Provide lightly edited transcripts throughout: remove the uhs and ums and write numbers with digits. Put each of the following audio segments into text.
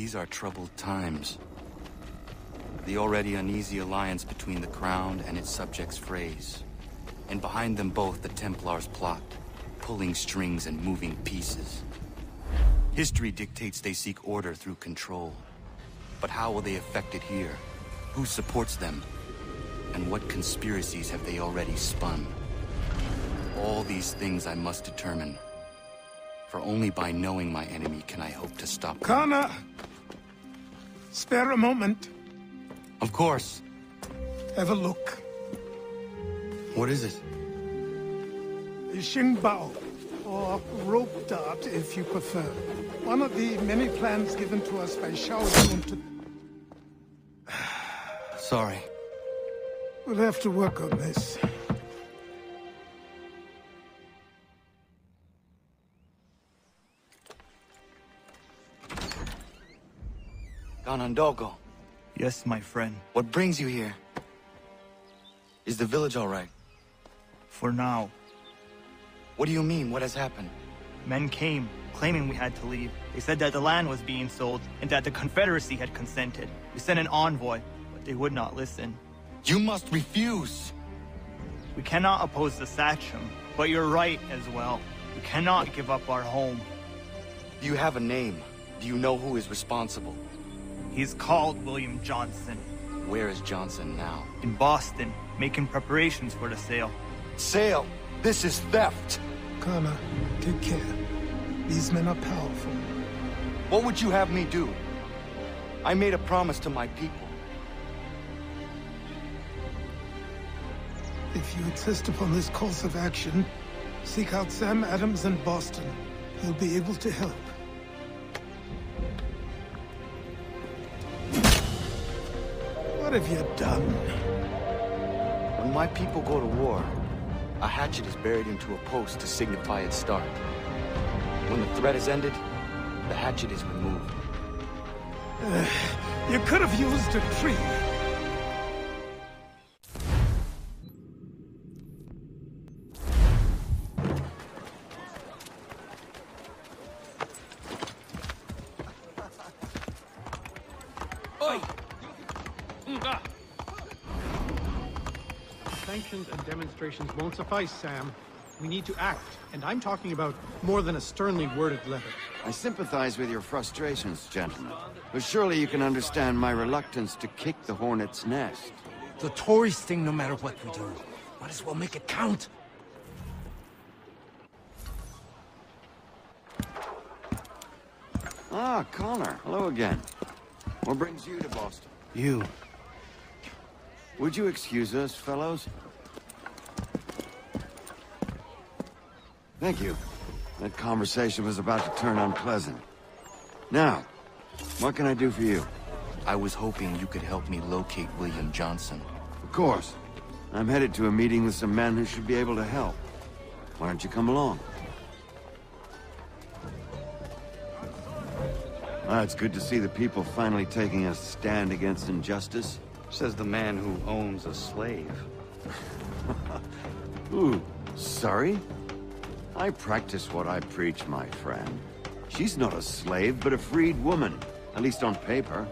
These are troubled times. The already uneasy alliance between the Crown and its subjects frays. And behind them both the Templars plot, pulling strings and moving pieces. History dictates they seek order through control. But how will they effect it here? Who supports them? And what conspiracies have they already spun? All these things I must determine. For only by knowing my enemy can I hope to stop them. Connor! Spare a moment. Of course. Have a look. What is it? The Xingbao, or rope dart if you prefer. One of the many plans given to us by Shao Yun to... Sorry. We'll have to work on this. Ganondogo, Yes, my friend. what brings you here? Is the village all right? For now. What do you mean? What has happened? Men came, claiming we had to leave. They said that the land was being sold, and that the Confederacy had consented. We sent an envoy, but they would not listen. You must refuse! We cannot oppose the Sachem, but you're right as well. We cannot give up our home. Do you have a name? Do you know who is responsible? He's called William Johnson. Where is Johnson now? In Boston, making preparations for the sale. Sale! This is theft! Connor, take care. These men are powerful. What would you have me do? I made a promise to my people. If you insist upon this course of action, seek out Sam Adams in Boston. He'll be able to help. What have you done? When my people go to war, a hatchet is buried into a post to signify its start. When the threat is ended, the hatchet is removed. You could have used a tree. Sanctions and demonstrations won't suffice, Sam. We need to act, and I'm talking about more than a sternly worded letter. I sympathize with your frustrations, gentlemen. But surely you can understand my reluctance to kick the hornet's nest. The Tories thing, no matter what we do. Might as well make it count. Ah, Connor. Hello again. What brings you to Boston? You. Would you excuse us, fellows? Thank you. That conversation was about to turn unpleasant. Now, what can I do for you? I was hoping you could help me locate William Johnson. Of course. I'm headed to a meeting with some men who should be able to help. Why don't you come along? It's good to see the people finally taking a stand against injustice. Says the man who owns a slave. Ooh, sorry? I practice what I preach, my friend. She's not a slave, but a freed woman, at least on paper.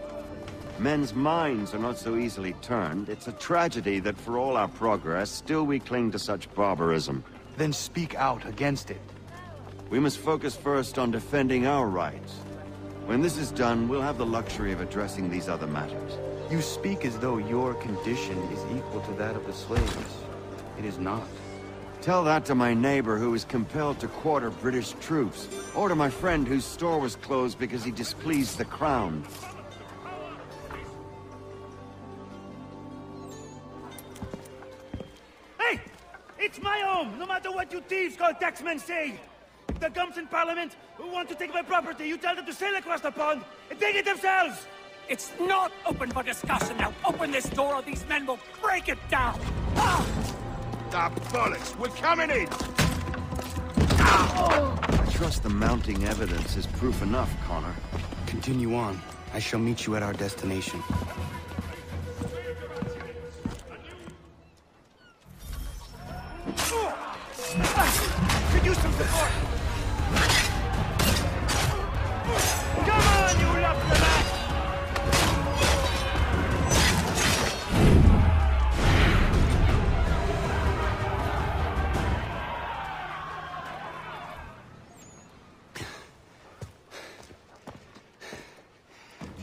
Men's minds are not so easily turned. It's a tragedy that for all our progress, still we cling to such barbarism. Then speak out against it. We must focus first on defending our rights. When this is done, we'll have the luxury of addressing these other matters. You speak as though your condition is equal to that of the slaves. It is not. Tell that to my neighbor who was compelled to quarter British troops, or to my friend whose store was closed because he displeased the Crown. Hey! It's my home, no matter what you thieves called taxmen say! If the gums in Parliament who want to take my property, you tell them to sail across the pond and take it themselves! It's not open for discussion now. Open this door or these men will break it down. Ah! Ah, bollocks! We're coming in! I trust the mounting evidence is proof enough, Connor. Continue on. I shall meet you at our destination. Could use some support! Come on, you love the match!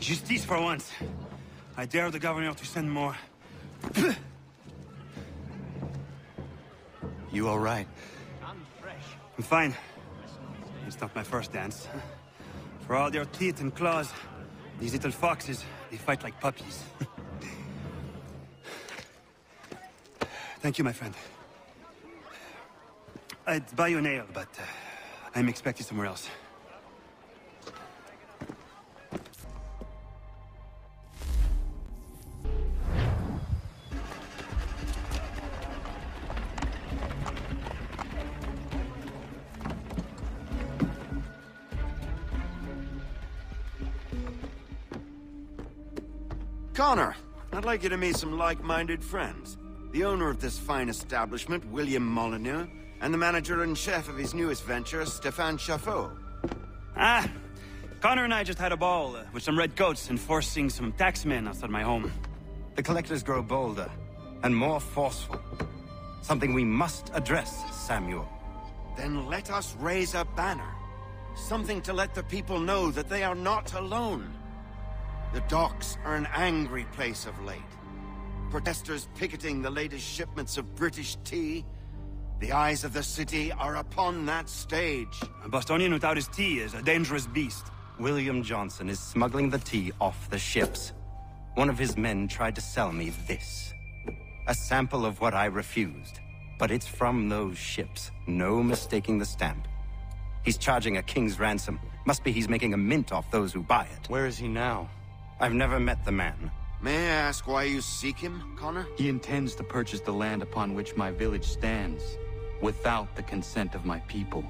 Justice for once. I dare the governor to send more. You all right? I'm fine. It's not my first dance. For all their teeth and claws, these little foxes, they fight like puppies. Thank you, my friend. I'd buy you an ale, but I'm expected somewhere else. Connor, I'd like you to meet some like-minded friends. The owner of this fine establishment, William Molyneux, and the manager and chef of his newest venture, Stéphane Chaffeau. Ah, Connor and I just had a ball with some redcoats enforcing some taxmen outside my home. The collectors grow bolder and more forceful. Something we must address, Samuel. Then let us raise a banner. Something to let the people know that they are not alone. The docks are an angry place of late. Protesters picketing the latest shipments of British tea. The eyes of the city are upon that stage. A Bostonian without his tea is a dangerous beast. William Johnson is smuggling the tea off the ships. One of his men tried to sell me this. A sample of what I refused. But it's from those ships. No mistaking the stamp. He's charging a king's ransom. Must be he's making a mint off those who buy it. Where is he now? I've never met the man. May I ask why you seek him, Connor? He intends to purchase the land upon which my village stands, without the consent of my people.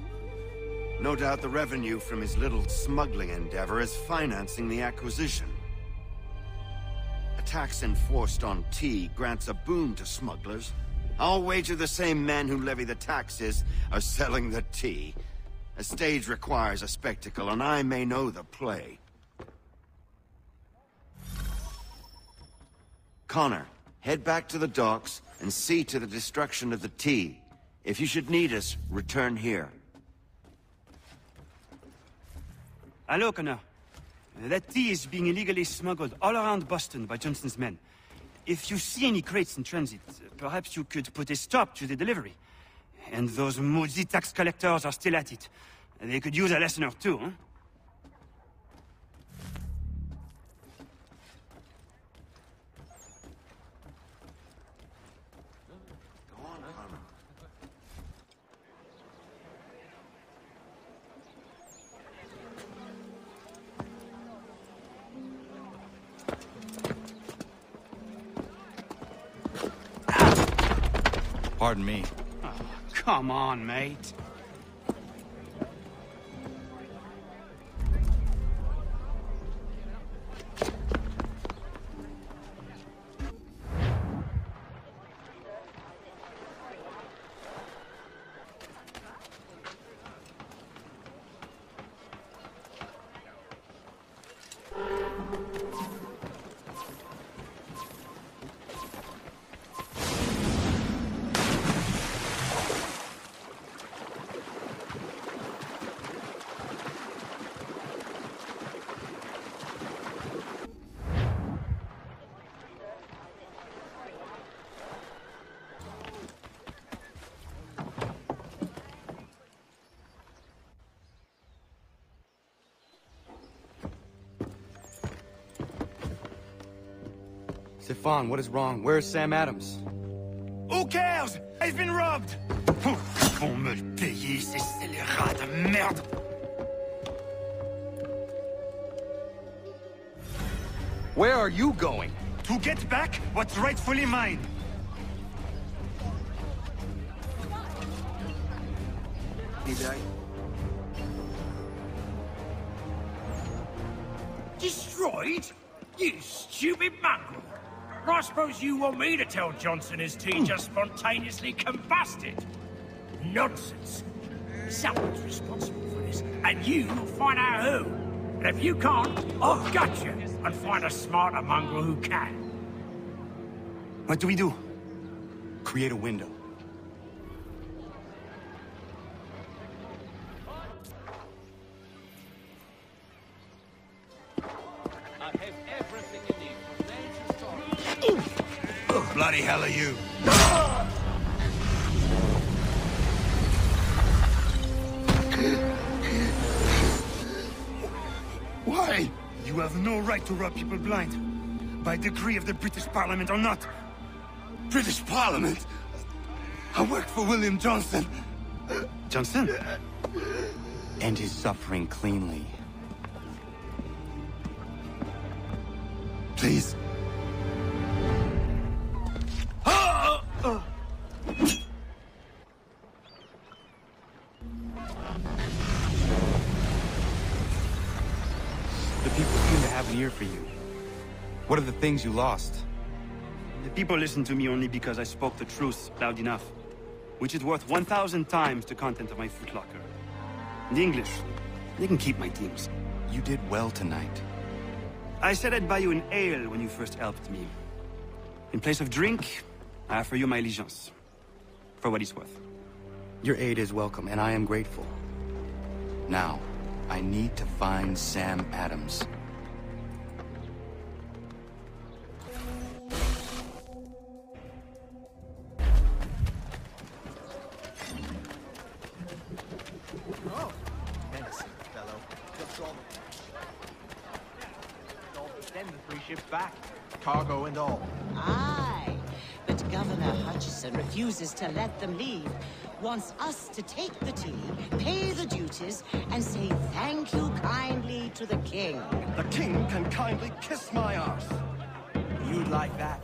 No doubt the revenue from his little smuggling endeavor is financing the acquisition. A tax enforced on tea grants a boon to smugglers. I'll wager the same men who levy the taxes are selling the tea. A stage requires a spectacle, and I may know the play. Connor, head back to the docks and see to the destruction of the tea. If you should need us, return here. Hello, Connor. That tea is being illegally smuggled all around Boston by Johnson's men. If you see any crates in transit, perhaps you could put a stop to the delivery. And those moody tax collectors are still at it. They could use a lesson or two, huh? Pardon me. Oh, come on, mate. Stéphane, what is wrong? Where is Sam Adams? Who cares? I've been robbed! Vont me le payer, ces scélérats de merde! Where are you going? To get back what's rightfully mine! Destroyed? You stupid mongrel! I suppose you want me to tell Johnson his tea just spontaneously combusted? Nonsense. Someone's responsible for this, and you will find out who. And if you can't, I'll gut you and find a smarter mongrel who can. What do we do? Create a window. bloody hell are you? Why? You have no right to rob people blind. By decree of the British Parliament or not. British Parliament? I worked for William Johnson. Johnson? End his suffering cleanly. Please. The people seem to have an ear for you. What are the things you lost? The people listen to me only because I spoke the truth loud enough, which is worth 1,000 times the content of my footlocker. The English, they can keep my teams. You did well tonight. I said I'd buy you an ale when you first helped me. In place of drink, I offer you my allegiance. For what it's worth. Your aid is welcome, and I am grateful. Now, I need to find Sam Adams. Menacing fellow. Just all send the 3 ships back. Cargo and all. Aye, but Governor Hutchison refuses to let them leave. Wants us to take the tea, pay the duties, and say thank you kindly to the king. The king can kindly kiss my arse. You'd like that.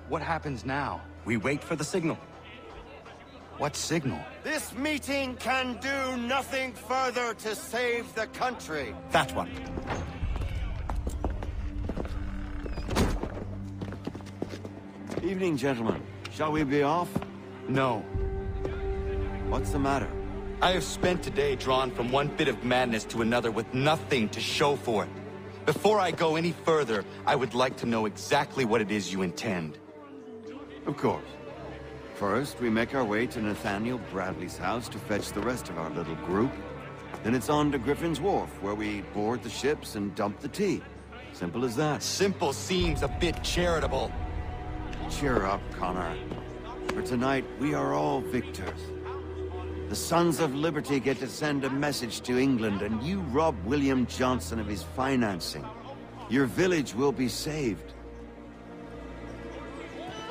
What happens now? We wait for the signal. What signal? This meeting can do nothing further to save the country. That one. Evening, gentlemen. Shall we be off? No. What's the matter? I have spent today drawn from one bit of madness to another with nothing to show for it. Before I go any further, I would like to know exactly what it is you intend. Of course. First, we make our way to Nathaniel Bradley's house to fetch the rest of our little group. Then it's on to Griffin's Wharf, where we board the ships and dump the tea. Simple as that. Simple seems a bit charitable. Cheer up, Connor. For tonight, we are all victors. The Sons of Liberty get to send a message to England, and you rob William Johnson of his financing. Your village will be saved.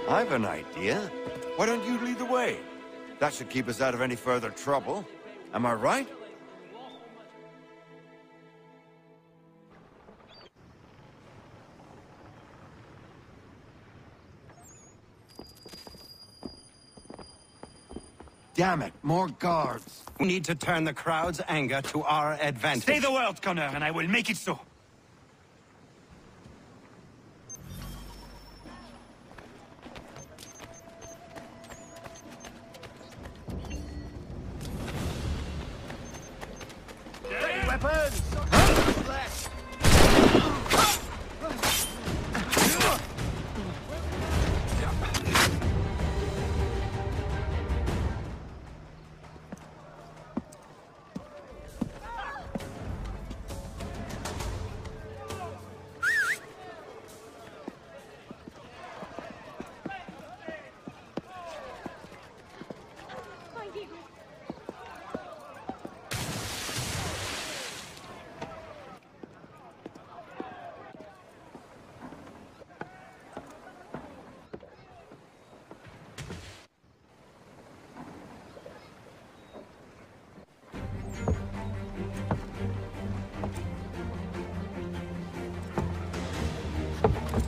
I've an idea. Why don't you lead the way? That should keep us out of any further trouble. Am I right? Damn it, more guards. We need to turn the crowd's anger to our advantage. Say the word, Connor, and I will make it so.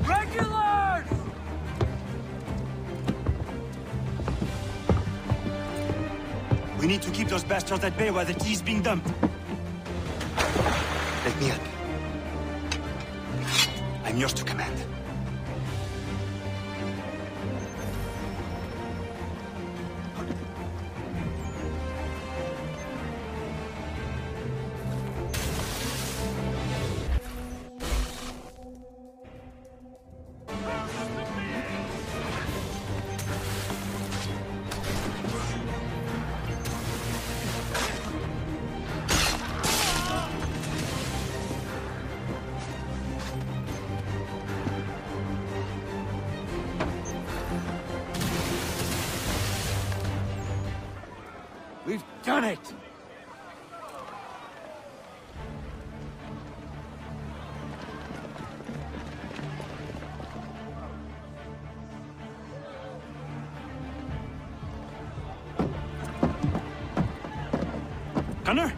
Regulars! We need to keep those bastards at bay while the tea's being dumped. Let me up. I'm yours to command. We've done it! Gunnar?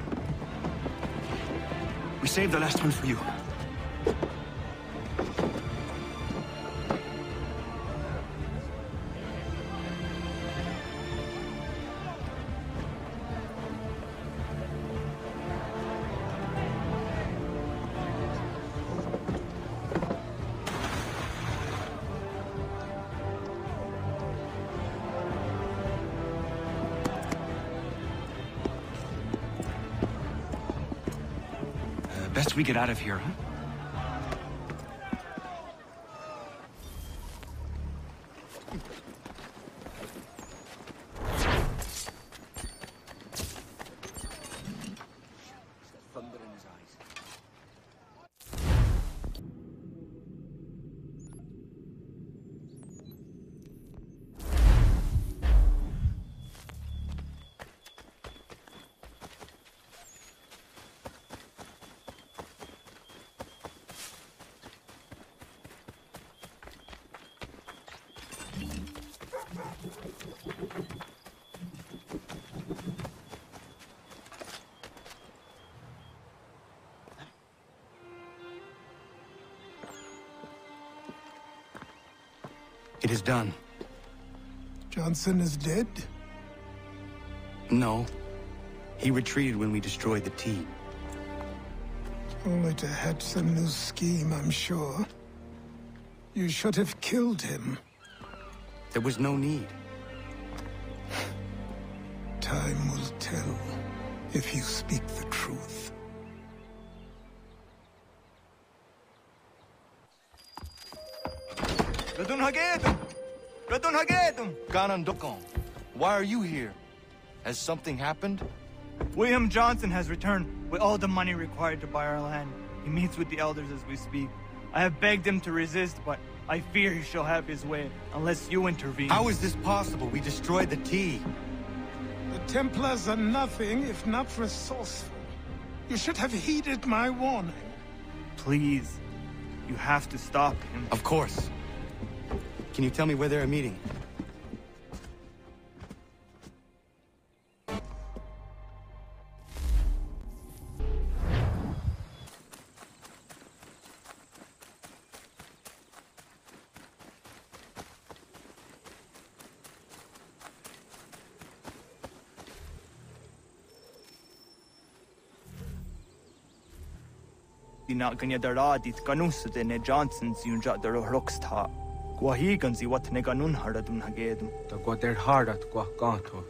We saved the last one for you. Best we get out of here, huh? Thunder in his eyes. It is done. Johnson is dead? No. He retreated when we destroyed the T. Only to hatch some new scheme, I'm sure. You should have killed him. There was no need. Time will tell if you speak the truth. Ganon Dokon, why are you here? Has something happened? William Johnson has returned with all the money required to buy our land. He meets with the elders as we speak. I have begged him to resist, but I fear he shall have his way unless you intervene. How is this possible? We destroyed the T. The Templars are nothing if not resourceful. You should have heeded my warning. Please, you have to stop him. Of course. Can you tell me where they're meeting? Dinaganya daradit kanus de ne Johnson's yunja daro rocksta. Guahigan zi wat ne ganun haradun hagedum. Ta goder hardat gua gato.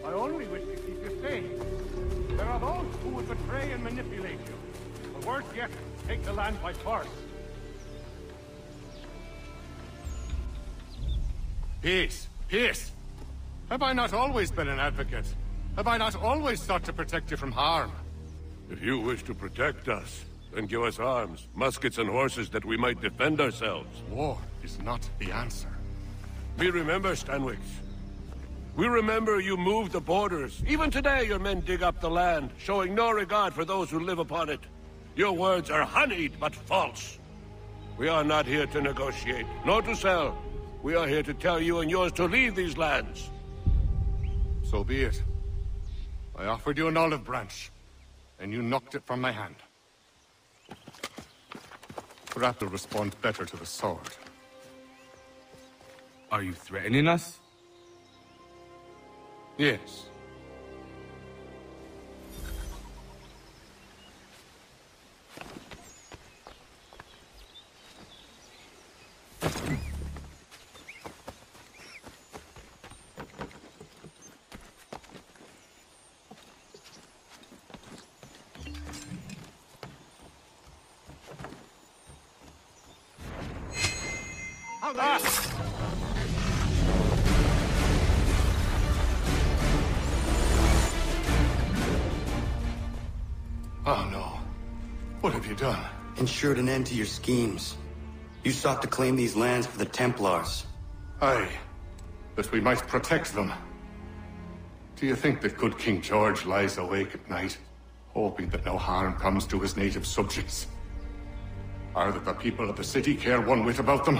I only wish to keep you safe. There are those who would betray and manipulate you. Or worse yet, take the land by force. Peace! Peace! Have I not always been an advocate? Have I not always sought to protect you from harm? If you wish to protect us, then give us arms, muskets and horses that we might defend ourselves. War is not the answer. We remember, Stanwix. We remember you moved the borders. Even today your men dig up the land, showing no regard for those who live upon it. Your words are honeyed, but false. We are not here to negotiate, nor to sell. We are here to tell you and yours to leave these lands. So be it. I offered you an olive branch, and you knocked it from my hand. Rattle responds better to the sword. Are you threatening us? Yes. Oh no. What have you done? Ensured an end to your schemes. You sought to claim these lands for the Templars. Aye. That we might protect them. Do you think that good King George lies awake at night, hoping that no harm comes to his native subjects? Or that the people of the city care one whit about them?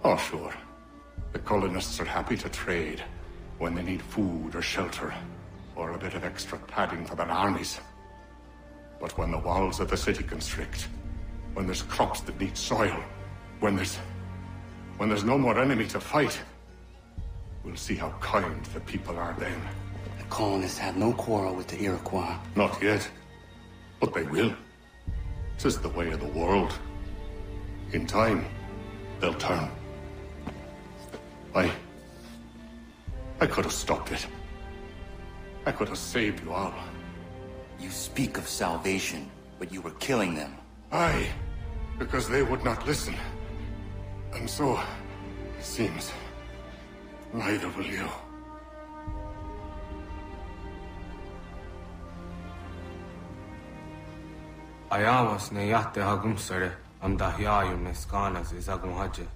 Oh, sure. The colonists are happy to trade when they need food or shelter, or a bit of extra padding for their armies. But when the walls of the city constrict, when there's crops that need soil, when there's no more enemy to fight, we'll see how kind the people are then. The colonists have no quarrel with the Iroquois. Not yet, but they will. 'Tis the way of the world. In time, they'll turn. I could have stopped it. I could have saved you all. You speak of salvation, but you were killing them. Aye, because they would not listen. And so, it seems, neither will you. Ayawas ne yate hagum sare am dahyayu ne skanas izagum haje.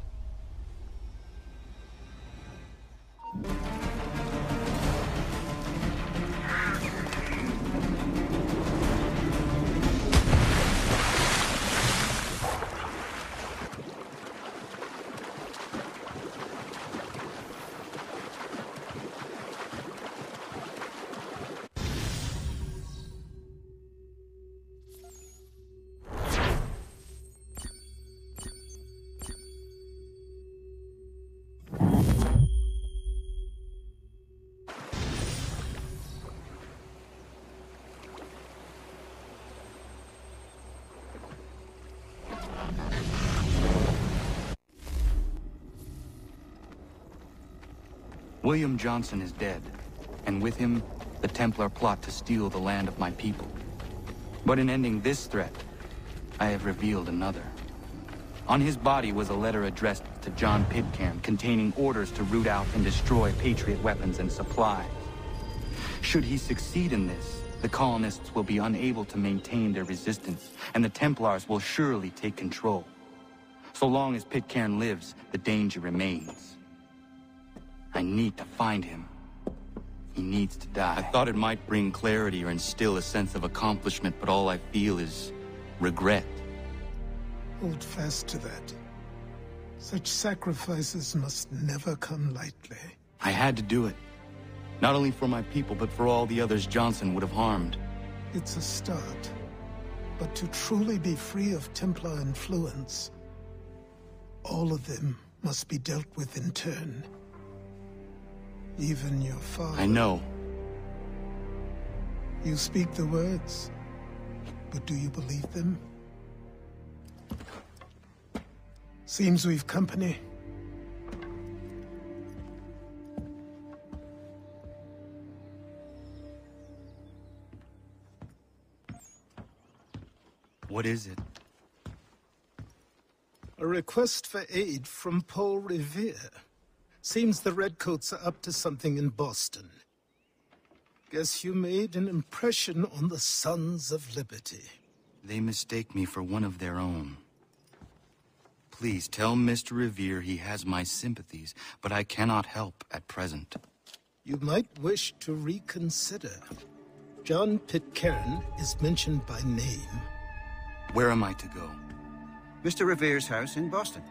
William Johnson is dead, and with him, the Templar plot to steal the land of my people. But in ending this threat, I have revealed another. On his body was a letter addressed to John Pitcairn containing orders to root out and destroy Patriot weapons and supplies. Should he succeed in this, the colonists will be unable to maintain their resistance, and the Templars will surely take control. So long as Pitcairn lives, the danger remains. I need to find him. He needs to die. I thought it might bring clarity or instill a sense of accomplishment, but all I feel is regret. Hold fast to that. Such sacrifices must never come lightly. I had to do it. Not only for my people, but for all the others Johnson would have harmed. It's a start. But to truly be free of Templar influence, all of them must be dealt with in turn. Even your father. I know. You speak the words, but do you believe them? Seems we've company. What is it? A request for aid from Paul Revere. Seems the Redcoats are up to something in Boston. Guess you made an impression on the Sons of Liberty. They mistake me for one of their own. Please tell Mr. Revere he has my sympathies, but I cannot help at present. You might wish to reconsider. John Pitcairn is mentioned by name. Where am I to go? Mr. Revere's house in Boston.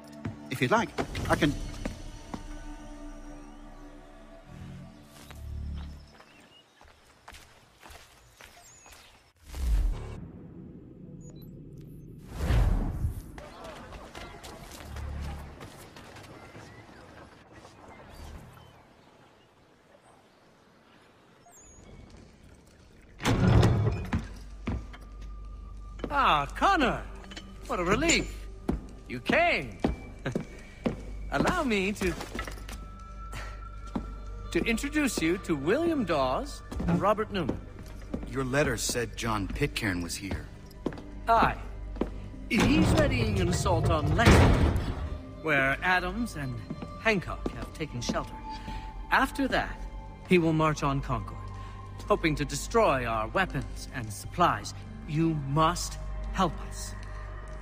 If you'd like, I can... Ah, Connor! What a relief. You came. Allow me to introduce you to William Dawes and Robert Newman. Your letter said John Pitcairn was here. Aye. He's readying an assault on Lexington, where Adams and Hancock have taken shelter. After that, he will march on Concord, hoping to destroy our weapons and supplies. You must help us.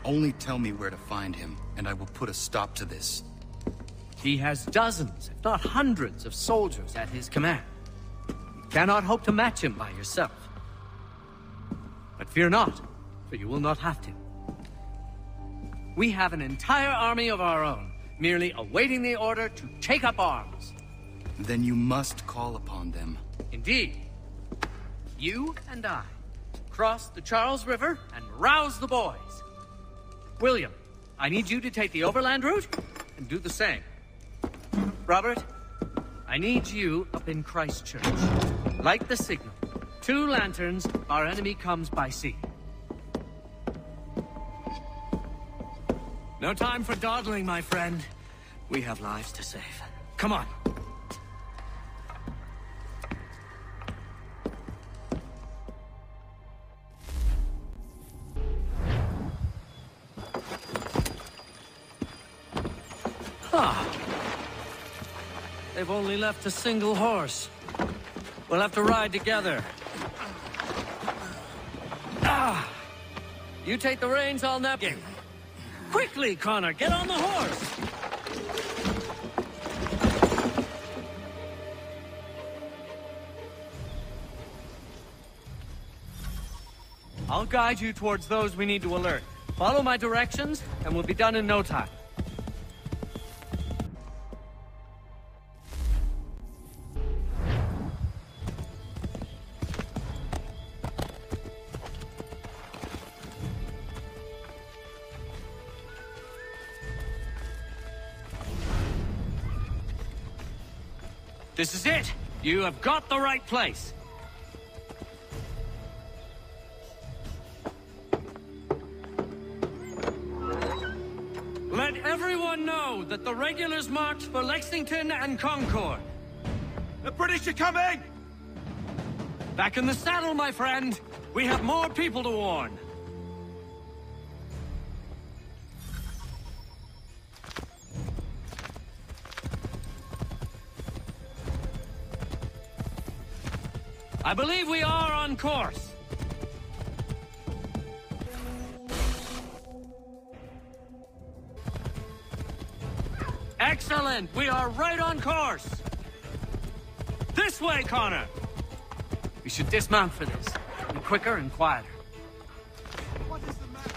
Only tell me where to find him, and I will put a stop to this. He has dozens, if not hundreds, of soldiers at his command. You cannot hope to match him by yourself. But fear not, for you will not have to. We have an entire army of our own, merely awaiting the order to take up arms. Then you must call upon them. Indeed. You and I cross the Charles River and rouse the boys. William, I need you to take the overland route and do the same. Robert, I need you up in Christchurch. Light the signal. 2 lanterns, our enemy comes by sea. No time for dawdling, my friend. We have lives to save. Come on. They've only left a single horse. We'll have to ride together. You take the reins, I'll navigate. Quickly, Connor, get on the horse! I'll guide you towards those we need to alert. Follow my directions, and we'll be done in no time. This is it! You have got the right place! Let everyone know that the regulars marched for Lexington and Concord. The British are coming! Back in the saddle, my friend! We have more people to warn. I believe we are on course. Excellent! We are right on course! This way, Connor! We should dismount for this. Be quicker and quieter. What is the matter,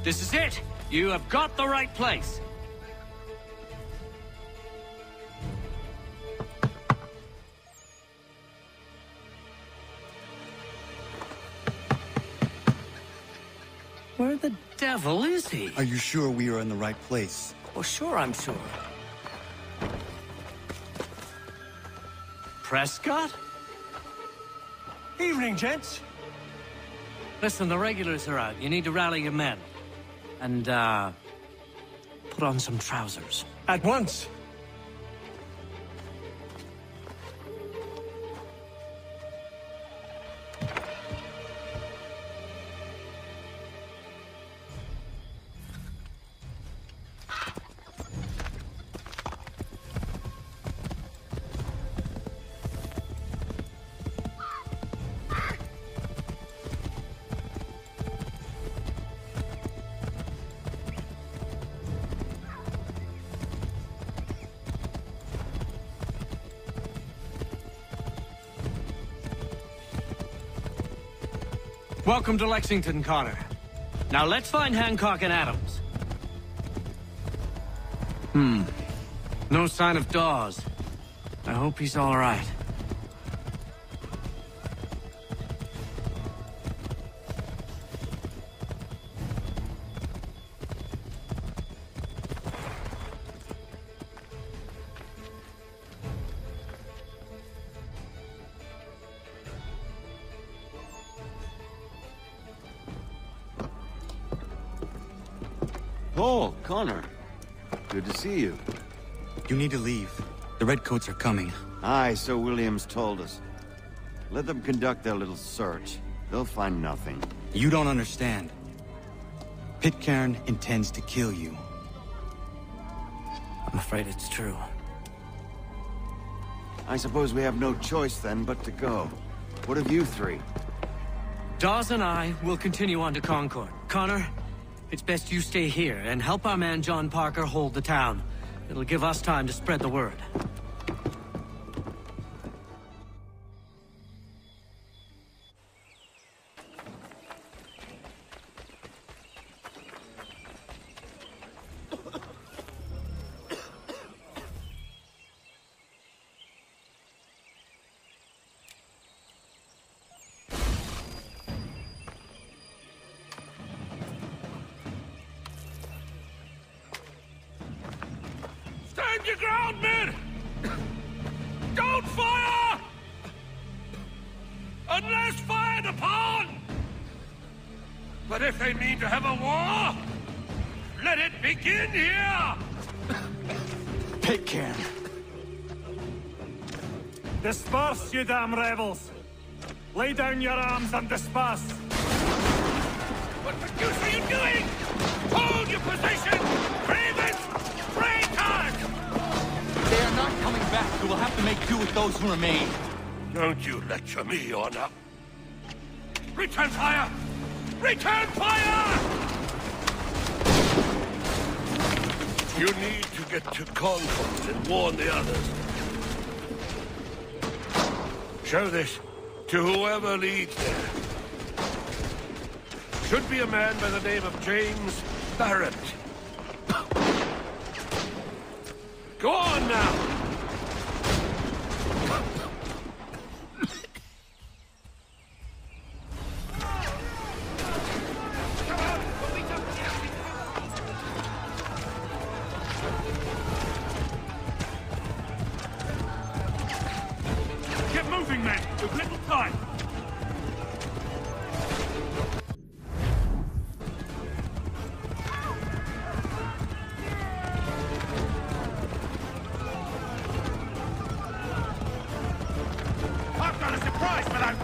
This is it! You have got the right place! Where the devil is he? Are you sure we are in the right place? Oh, sure, I'm sure. Prescott? Evening, gents. Listen, the regulars are out. You need to rally your men. And, put on some trousers. At once. Welcome to Lexington, Connor. Now let's find Hancock and Adams. No sign of Dawes. I hope he's all right. Cole, Connor. Good to see you. You need to leave. The Redcoats are coming. Aye, so Williams told us. Let them conduct their little search. They'll find nothing. You don't understand. Pitcairn intends to kill you. I'm afraid it's true. I suppose we have no choice then but to go. What of you three? Dawes and I will continue on to Concord. Connor, it's best you stay here and help our man John Parker hold the town. It'll give us time to spread the word. Stand your ground, men! Don't fire! Unless fired upon! But if they mean to have a war, let it begin here! Pitcairn! Disperse, you damn rebels! Lay down your arms and disperse! What the deuce are you doing? Hold your position! Ravens! Traitors! They are not coming back. We will have to make do with those who remain. Don't you lecture me on up. Return fire! Return fire! You need to get to Concord and warn the others. Show this to whoever leads there. Should be a man by the name of James Barrett. Go on now! Get moving, men! We've little time! I've got a surprise, but I'm...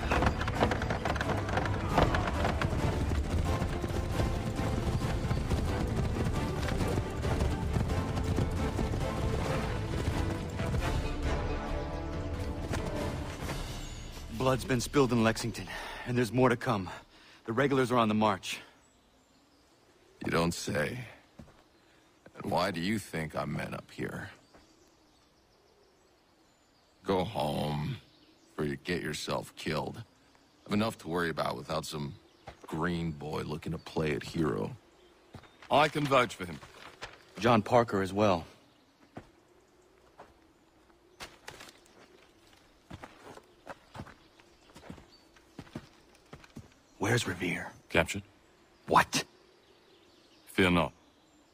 Blood's been spilled in Lexington, and there's more to come. The regulars are on the march. You don't say. And why do you think I'm men up here? Go home, or you get yourself killed. I've enough to worry about without some green boy looking to play at hero. I can vouch for him. John Parker as well. Where's Revere? Captured? What? Fear not.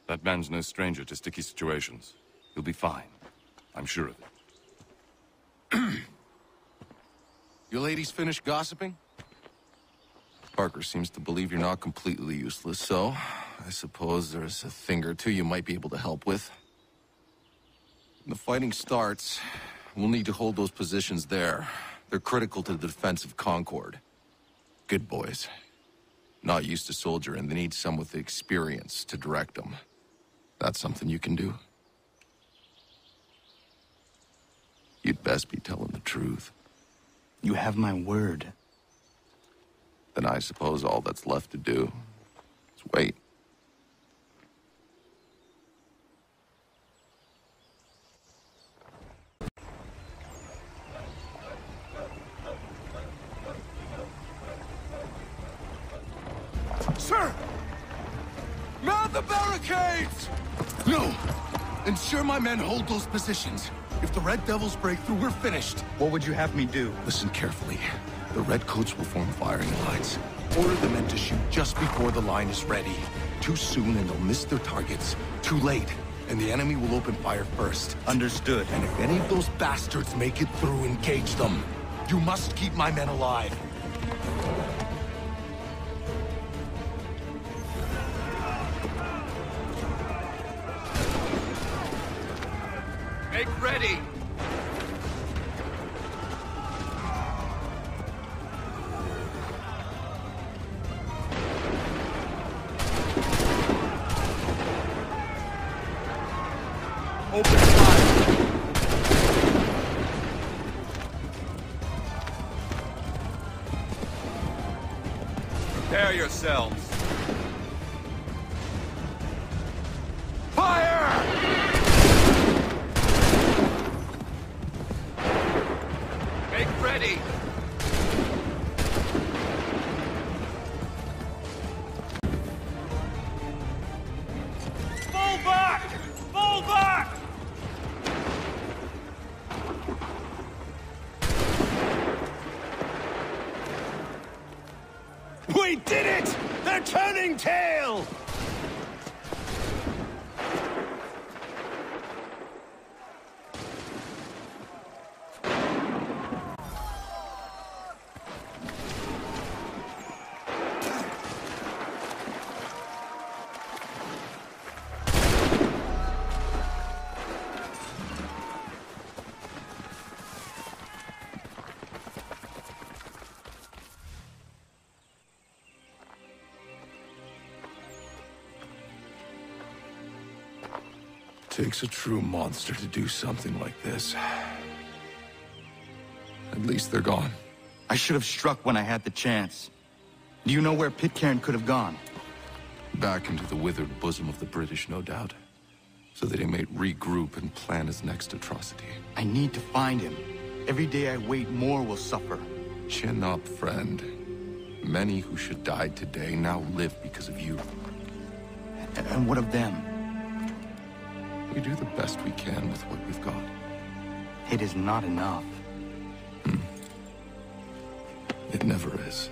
That man's no stranger to sticky situations. He'll be fine. I'm sure of it. You ladies finished gossiping? Parker seems to believe you're not completely useless, so I suppose there's a thing or two you might be able to help with. When the fighting starts, we'll need to hold those positions there. They're critical to the defense of Concord. Good boys. Not used to soldiering, they need some with the experience to direct them. That's something you can do? You'd best be telling the truth. You have my word. Then I suppose all that's left to do is wait. Sir! Mount the barricades! No! Ensure my men hold those positions. If the Red Devils break through, we're finished. What would you have me do? Listen carefully. The Redcoats will form firing lines. Order the men to shoot just before the line is ready. Too soon and they'll miss their targets. Too late, and the enemy will open fire first. Understood. And if any of those bastards make it through, engage them. You must keep my men alive. Make ready! Open fire! Prepare yourselves! Fire! Make ready! Fall back! Fall back! We did it! They're turning tail! Takes a true monster to do something like this. At least they're gone. I should have struck when I had the chance. Do you know where Pitcairn could have gone? Back into the withered bosom of the British, no doubt. So that he may regroup and plan his next atrocity. I need to find him. Every day I wait, more will suffer. Chin up, friend. Many who should die today now live because of you. And what of them? We do the best we can with what we've got. It is not enough. It never is.